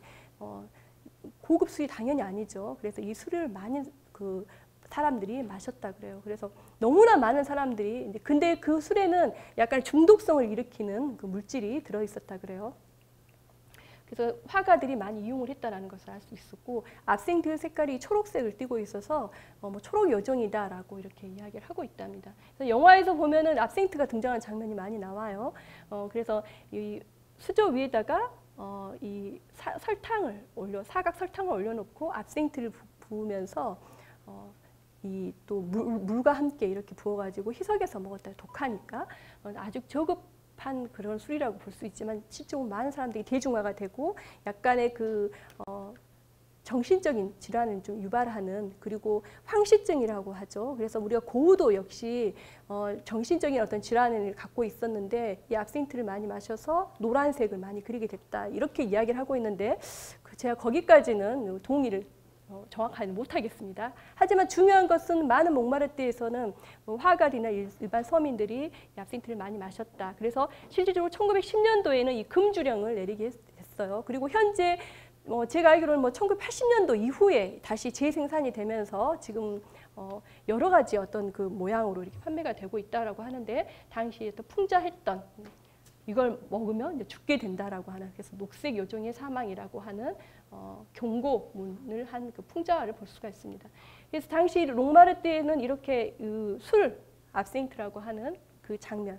고급 술이 당연히 아니죠. 그래서 이 술을 많이 그 사람들이 마셨다 그래요. 그래서 너무나 많은 사람들이, 근데 그 술에는 약간 중독성을 일으키는 그 물질이 들어 있었다 그래요. 그래서 화가들이 많이 이용을 했다라는 것을 알 수 있었고, 압생트 색깔이 초록색을 띠고 있어서 뭐 초록 요정이다라고 이렇게 이야기를 하고 있답니다. 그래서 영화에서 보면은 압생트가 등장하는 장면이 많이 나와요. 그래서 이 수저 위에다가 이 설탕을 사각 설탕을 올려놓고 압생트를 부으면서 이 또 물과 함께 이렇게 부어가지고 희석해서 먹었다. 독하니까 아주 저급한 그런 술이라고 볼 수 있지만 실제로 많은 사람들이 대중화가 되고 약간의 그 정신적인 질환을 좀 유발하는, 그리고 황시증이라고 하죠. 그래서 우리가 고흐도 역시 정신적인 어떤 질환을 갖고 있었는데 이 압생트를 많이 마셔서 노란색을 많이 그리게 됐다. 이렇게 이야기를 하고 있는데 제가 거기까지는 동의를 정확하게 못하겠습니다. 하지만 중요한 것은 많은 몽마르트에서는 화가들이나 일반 서민들이 압생트를 많이 마셨다. 그래서 실질적으로 1910년도에는 이 금주령을 내리게 했어요. 그리고 현재 제가 알기로는 1980년도 이후에 다시 재생산이 되면서 지금 여러 가지 어떤 그 모양으로 이렇게 판매가 되고 있다라고 하는데, 당시에 또 풍자했던, 이걸 먹으면 이제 죽게 된다라고 하는, 그래서 녹색 요정의 사망이라고 하는 경고문을 한 그 풍자를 볼 수가 있습니다. 그래서 당시 롱마르트에는 이렇게 술 압생트라고 하는 그 장면,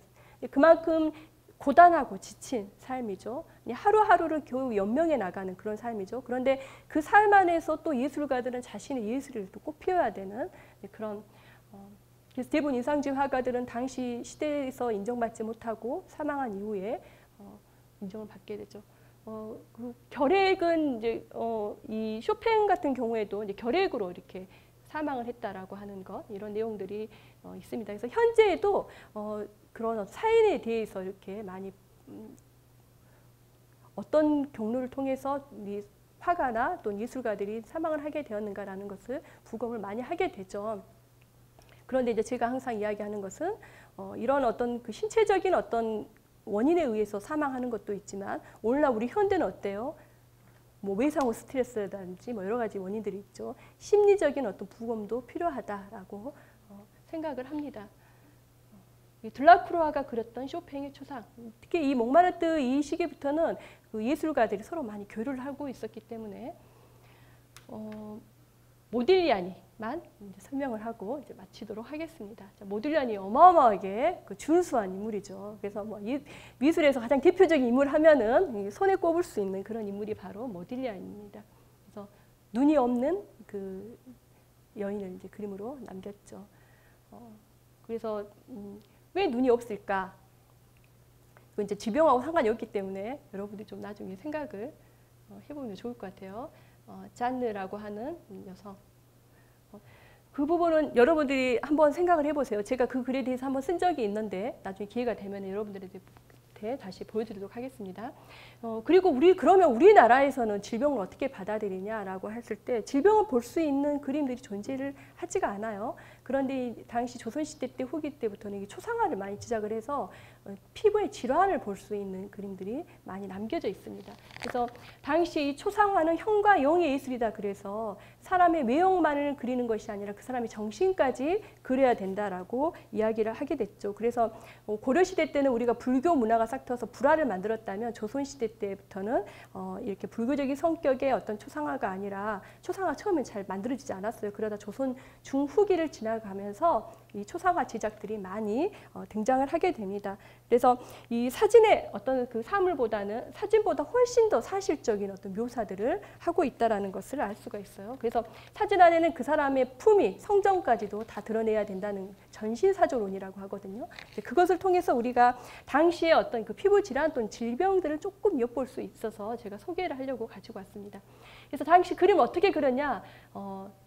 그만큼 고단하고 지친 삶이죠. 하루하루를 겨우 연명해 나가는 그런 삶이죠. 그런데 그 삶 안에서 또 예술가들은 자신의 예술을 또 꽃피워야 되는 그런, 그래서 대부분 인상주의 화가들은 당시 시대에서 인정받지 못하고 사망한 이후에 인정을 받게 되죠. 그 결핵은 이제 이 쇼팽 같은 경우에도 이제 결핵으로 이렇게 사망을 했다라고 하는 것, 이런 내용들이 있습니다. 그래서 현재에도 그런 사인에 대해서 이렇게 많이 어떤 경로를 통해서 이 화가나 또 예술가들이 사망을 하게 되었는가라는 것을 부검을 많이 하게 되죠. 그런데 이제 제가 항상 이야기하는 것은 이런 어떤 그 신체적인 어떤 원인에 의해서 사망하는 것도 있지만 오늘날 우리 현대는 어때요? 뭐 외상후 스트레스라든지 뭐 여러 가지 원인들이 있죠. 심리적인 어떤 부검도 필요하다라고 생각을 합니다. 이 들라크루아가 그렸던 쇼팽의 초상, 특히 이 몽마르트 이 시기부터는 그 예술가들이 서로 많이 교류를 하고 있었기 때문에 모딜리아니만 이제 설명을 하고 이제 마치도록 하겠습니다. 자, 모딜리아니 어마어마하게 그 준수한 인물이죠. 그래서 뭐 미술에서 가장 대표적인 인물 하면은 손에 꼽을 수 있는 그런 인물이 바로 모딜리아니입니다. 그래서 눈이 없는 그 여인을 이제 그림으로 남겼죠. 그래서 왜 눈이 없을까? 그 이제 질병하고 상관이 없기 때문에 여러분들이 좀 나중에 생각을 해보면 좋을 것 같아요. 잔느라고 하는 여성. 그 부분은 여러분들이 한번 생각을 해보세요. 제가 그 글에 대해서 한번 쓴 적이 있는데 나중에 기회가 되면 여러분들한테 다시 보여드리도록 하겠습니다. 그리고 그러면 우리나라에서는 질병을 어떻게 받아들이냐라고 했을 때 질병을 볼 수 있는 그림들이 존재를 하지가 않아요. 그런데 당시 조선시대 때 후기 때부터는 초상화를 많이 지작을 해서 피부의 질환을 볼 수 있는 그림들이 많이 남겨져 있습니다. 그래서 당시 이 초상화는 형과 영의 예술이다. 그래서 사람의 외형만을 그리는 것이 아니라 그 사람의 정신까지 그려야 된다라고 이야기를 하게 됐죠. 그래서 고려시대 때는 우리가 불교 문화가 싹 트어서 불화를 만들었다면 조선시대 때부터는 이렇게 불교적인 성격의 어떤 초상화가 아니라 초상화 처음엔 잘 만들어지지 않았어요. 그러다 조선 중후기를 지나가면서 이 초상화 제작들이 많이 등장을 하게 됩니다. 그래서 이 사진의 어떤 그 사물보다는 사진보다 훨씬 더 사실적인 어떤 묘사들을 하고 있다라는 것을 알 수가 있어요. 그래서 사진 안에는 그 사람의 품위, 성정까지도 다 드러내야 된다는 전신사조론이라고 하거든요. 그것을 통해서 우리가 당시의 어떤 그 피부 질환 또는 질병들을 조금 엿볼 수 있어서 제가 소개를 하려고 가지고 왔습니다. 그래서 당시 그림 어떻게 그렸냐?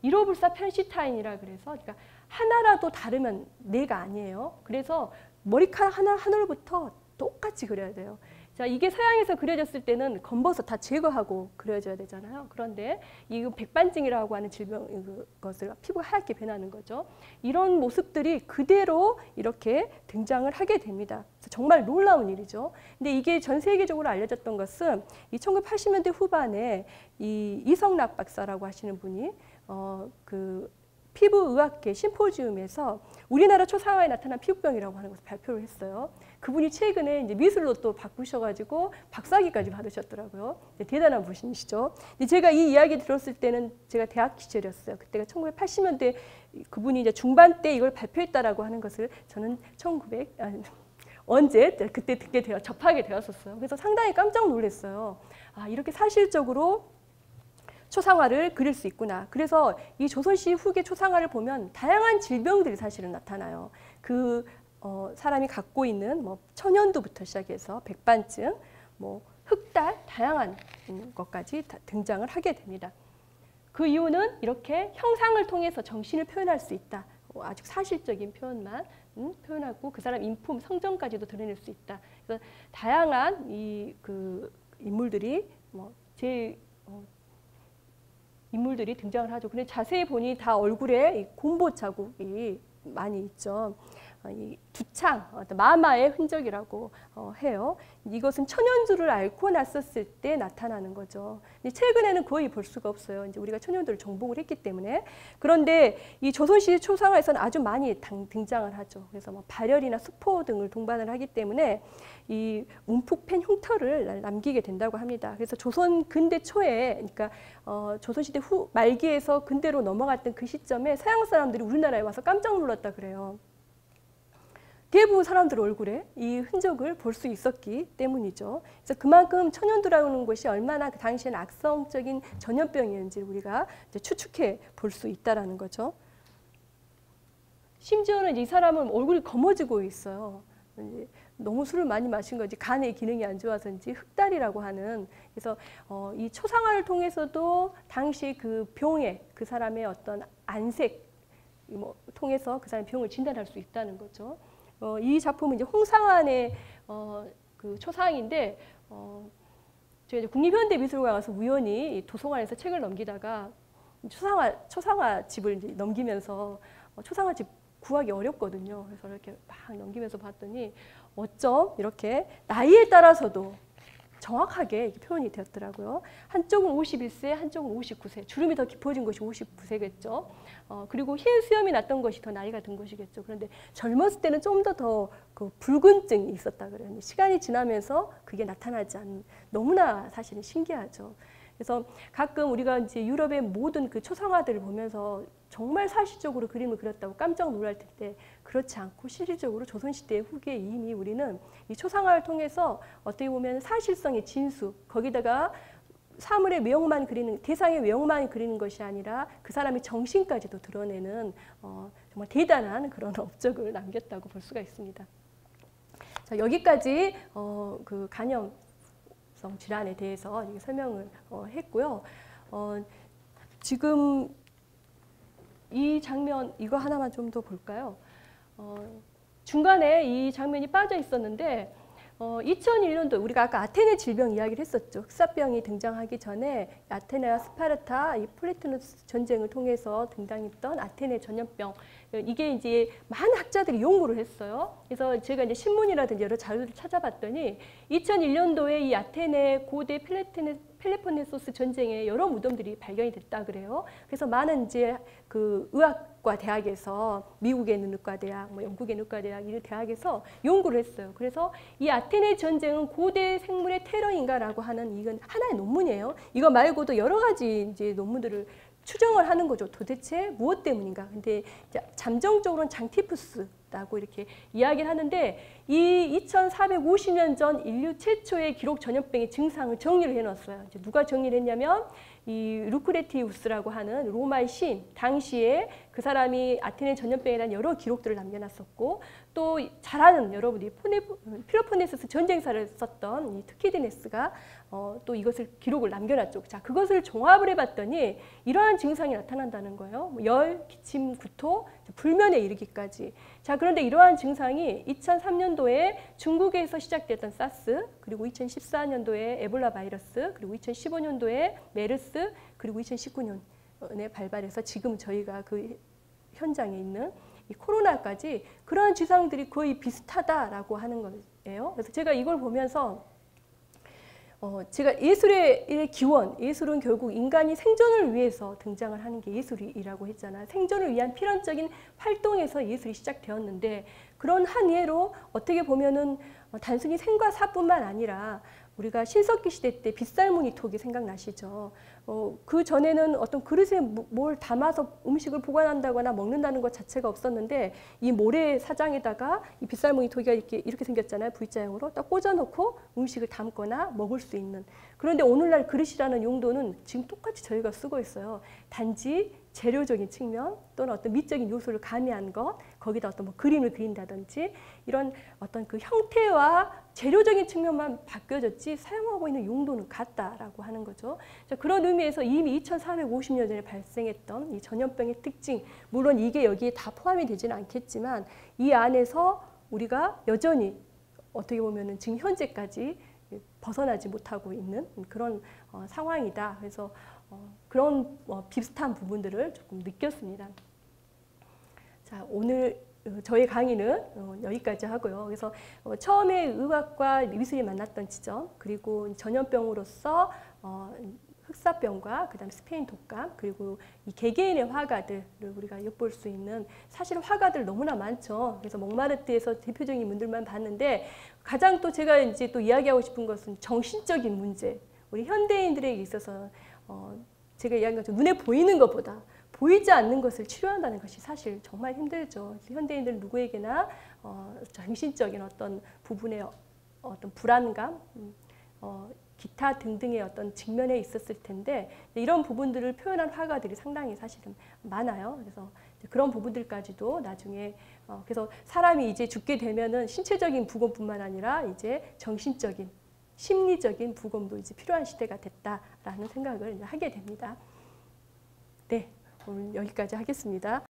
일호불사 편시타인이라 그래서 그러니까 하나라도 다르면 내가 아니에요. 그래서 머리카락 하나부터 똑같이 그려야 돼요. 자, 이게 서양에서 그려졌을 때는 검버섯 다 제거하고 그려져야 되잖아요. 그런데 이 백반증이라고 하는 질병, 것을 피부가 하얗게 변하는 거죠. 이런 모습들이 그대로 이렇게 등장을 하게 됩니다. 정말 놀라운 일이죠. 근데 이게 전 세계적으로 알려졌던 것은 이 1980년대 후반에 이 이성락 박사라고 하시는 분이 그 피부의학계 심포지움에서 우리나라 초상화에 나타난 피부병이라고 하는 것을 발표를 했어요. 그분이 최근에 이제 미술로 또 바꾸셔가지고 박사학위까지 받으셨더라고요. 대단한 분이시죠. 제가 이 이야기 들었을 때는 제가 대학 시절이었어요. 그때가 1980년대 그분이 이제 중반 때 이걸 발표했다라고 하는 것을 저는 언제 그때 접하게 되었었어요. 그래서 상당히 깜짝 놀랐어요. 아, 이렇게 사실적으로 초상화를 그릴 수 있구나. 그래서 이 조선시 후기 초상화를 보면 다양한 질병들이 사실은 나타나요. 그 사람이 갖고 있는 뭐 천연두부터 시작해서 백반증, 뭐 흑달, 다양한 것까지 다 등장을 하게 됩니다. 그 이유는 이렇게 형상을 통해서 정신을 표현할 수 있다. 아주 사실적인 표현만 표현하고 그 사람 인품, 성정까지도 드러낼 수 있다. 그래서 다양한 그 인물들이 인물들이 등장을 하죠. 근데 자세히 보니 다 얼굴에 곰보 자국이 많이 있죠. 이 두창, 마마의 흔적이라고 해요. 이것은 천연두를 앓고 났었을 때 나타나는 거죠. 근데 최근에는 거의 볼 수가 없어요. 이제 우리가 천연두를 정복을 했기 때문에. 그런데 이 조선시 초상화에서는 아주 많이 등장을 하죠. 그래서 뭐 발열이나 수포 등을 동반을 하기 때문에 이 움푹 팬 흉터를 남기게 된다고 합니다. 그래서 조선 근대 초에, 그러니까 조선시대 후 말기에서 근대로 넘어갔던 그 시점에 서양 사람들이 우리나라에 와서 깜짝 놀랐다 그래요. 대부분 사람들 얼굴에 이 흔적을 볼 수 있었기 때문이죠. 그래서 그만큼 천연두라는 것이 얼마나 그 당시에는 악성적인 전염병이었는지 우리가 이제 추측해 볼 수 있다라는 거죠. 심지어는 이 사람은 얼굴이 검어지고 있어요. 너무 술을 많이 마신 건지 간의 기능이 안 좋아서인지 흑달이라고 하는, 그래서 이 초상화를 통해서도 당시 그 병의 그 사람의 어떤 안색 통해서 그 사람의 병을 진단할 수 있다는 거죠. 이 작품은 이제 홍상환의 그 초상인데 제가 이제 국립현대미술관 가서 우연히 도서관에서 책을 넘기다가 초상화 집을 이제 넘기면서 초상화 집 구하기 어렵거든요. 그래서 이렇게 막 넘기면서 봤더니 어쩜 이렇게 나이에 따라서도 정확하게 표현이 되었더라고요. 한쪽은 51세, 한쪽은 59세. 주름이 더 깊어진 것이 59세겠죠. 그리고 흰 수염이 났던 것이 더 나이가 든 것이겠죠. 그런데 젊었을 때는 좀 더 그 붉은증이 있었다 그래요. 시간이 지나면서 그게 나타나지 않는, 너무나 사실은 신기하죠. 그래서 가끔 우리가 이제 유럽의 모든 그 초상화들을 보면서 정말 사실적으로 그림을 그렸다고 깜짝 놀랄 텐데, 그렇지 않고 실질적으로 조선시대 후기에 이미 우리는 이 초상화를 통해서 어떻게 보면 사실성의 진수, 거기다가 사물의 외형만 그리는, 대상의 외형만 그리는 것이 아니라 그 사람의 정신까지도 드러내는 정말 대단한 그런 업적을 남겼다고 볼 수가 있습니다. 자, 여기까지 그 간염성 질환에 대해서 설명을 했고요. 지금 이 장면, 이거 하나만 좀 더 볼까요? 중간에 이 장면이 빠져 있었는데 2001년도 우리가 아까 아테네 질병 이야기를 했었죠. 흑사병이 등장하기 전에 아테네와 스파르타 이 플라토누스 전쟁을 통해서 등장했던 아테네 전염병, 이게 이제 많은 학자들이 연구를 했어요. 그래서 제가 이제 신문이라든지 여러 자료를 찾아봤더니 2001년도에 이 아테네 고대 펠로폰네소스 전쟁에 여러 무덤들이 발견이 됐다 그래요. 그래서 많은 이제 그 의학과 대학에서, 미국에 있는 의과대학, 뭐 영국의 의과대학, 이 대학에서 연구를 했어요. 그래서 이 아테네 전쟁은 고대 생물의 테러인가라고 하는, 이건 하나의 논문이에요. 이거 말고도 여러 가지 이제 논문들을 추정을 하는 거죠. 도대체 무엇 때문인가? 근데 잠정적으로는 장티푸스라고 이렇게 이야기를 하는데, 이 2450년 전 인류 최초의 기록 전염병의 증상을 정리를 해놨어요. 이제 누가 정리를 했냐면 이 루크레티우스라고 하는 로마의 시인, 당시에 그 사람이 아테네 전염병에 대한 여러 기록들을 남겨놨었고, 또 잘 아는 여러분이 펠로폰네소스 전쟁사를 썼던 이 트키디네스가 또 이것을 기록을 남겨놨죠. 자, 그것을 종합을 해봤더니 이러한 증상이 나타난다는 거예요. 열, 기침, 구토, 불면에 이르기까지. 자, 그런데 이러한 증상이 2003년도에 중국에서 시작됐던 사스, 그리고 2014년도에 에볼라 바이러스, 그리고 2015년도에 메르스, 그리고 2019년에 발발해서 지금 저희가 그 현장에 있는 이 코로나까지 그러한 증상들이 거의 비슷하다라고 하는 거예요. 그래서 제가 이걸 보면서 제가 예술의 기원, 예술은 결국 인간이 생존을 위해서 등장을 하는 게 예술이라고 했잖아요. 생존을 위한 필연적인 활동에서 예술이 시작되었는데, 그런 한 예로 어떻게 보면은 단순히 생과 사뿐만 아니라 우리가 신석기 시대 때 빗살무늬 톡이 생각나시죠? 그 전에는 어떤 그릇에 뭘 담아서 음식을 보관한다거나 먹는다는 것 자체가 없었는데, 이 모래 사장에다가 이 빗살무늬 톡이 이렇게 생겼잖아요. V자형으로 딱 꽂아놓고 음식을 담거나 먹을 수 있는. 그런데 오늘날 그릇이라는 용도는 지금 똑같이 저희가 쓰고 있어요. 단지 재료적인 측면 또는 어떤 미적인 요소를 가미한 것, 거기다 어떤 뭐 그림을 그린다든지 이런 어떤 그 형태와 재료적인 측면만 바뀌어졌지 사용하고 있는 용도는 같다라고 하는 거죠. 자, 그런 의미에서 이미 2450년 전에 발생했던 이 전염병의 특징, 물론 이게 여기에 다 포함이 되지는 않겠지만 이 안에서 우리가 여전히 어떻게 보면은 지금 현재까지 벗어나지 못하고 있는 그런 상황이다. 그래서 그런 비슷한 부분들을 조금 느꼈습니다. 자, 오늘 저희 강의는 여기까지 하고요. 그래서 처음에 의학과 미술이 만났던 지점, 그리고 전염병으로서 흑사병과 그다음 스페인 독감, 그리고 이 개개인의 화가들을 우리가 엿볼 수 있는, 사실 화가들 너무나 많죠. 그래서 몽마르트에서 대표적인 분들만 봤는데, 가장 또 제가 이제 또 이야기하고 싶은 것은 정신적인 문제. 우리 현대인들에게 있어서 제가 이야기한 것처럼 눈에 보이는 것보다 보이지 않는 것을 치료한다는 것이 사실 정말 힘들죠. 현대인들 누구에게나 정신적인 어떤 부분의 어떤 불안감, 기타 등등의 어떤 직면에 있었을 텐데, 이런 부분들을 표현한 화가들이 상당히 사실은 많아요. 그래서 그런 부분들까지도 나중에 그래서 사람이 이제 죽게 되면은 신체적인 부검뿐만 아니라 이제 정신적인, 심리적인 부검도 이제 필요한 시대가 됐다라는 생각을 이제 하게 됩니다. 네, 오늘 여기까지 하겠습니다.